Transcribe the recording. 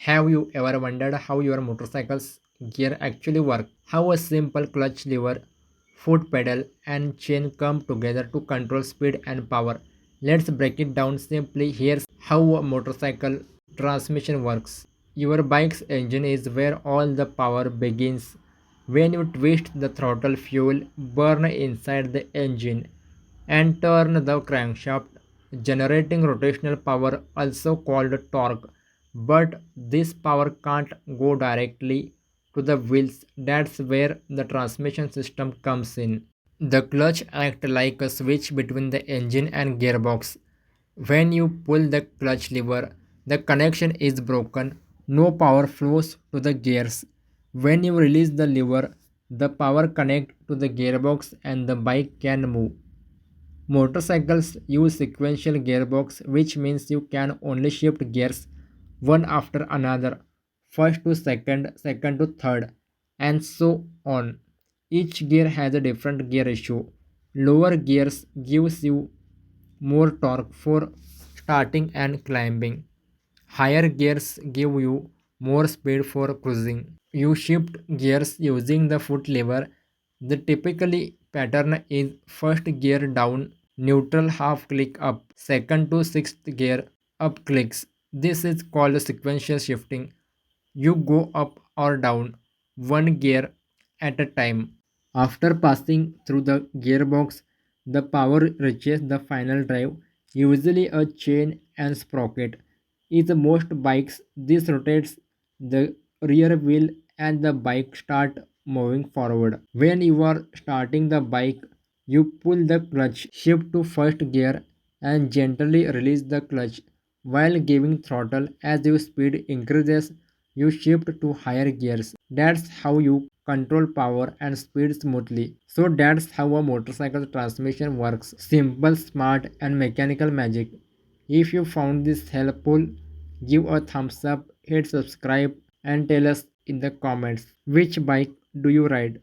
Have you ever wondered how your motorcycle's gear actually work? How a simple clutch lever, foot pedal, and chain come together to control speed and power? Let's break it down simply. Here's how a motorcycle transmission works. Your bike's engine is where all the power begins. When you twist the throttle, fuel burn inside the engine and turn the crankshaft, generating rotational power, also called torque. But this power can't go directly to the wheels. That's where the transmission system comes in. The clutch acts like a switch between the engine and gearbox. When you pull the clutch lever, the connection is broken. No power flows to the gears. When you release the lever, the power connects to the gearbox and the bike can move. Motorcycles use sequential gearbox, which means you can only shift gears one after another, first to second, second to third, and so on. Each gear has a different gear ratio. Lower gears gives you more torque for starting and climbing. Higher gears give you more speed for cruising. You shift gears using the foot lever. The typically pattern is first gear down, neutral half click up, second to sixth gear up clicks. This is called sequential shifting. You go up or down one gear at a time. After passing through the gearbox, the power reaches the final drive, usually a chain and sprocket. In most bikes, this rotates the rear wheel and the bike start moving forward. When you are starting the bike, you pull the clutch, shift to first gear and gently release the clutch while giving throttle. As your speed increases, you shift to higher gears. That's how you control power and speed smoothly. So that's how a motorcycle transmission works. Simple, smart and mechanical magic. If you found this helpful, give a thumbs up, hit subscribe and tell us in the comments which bike do you ride.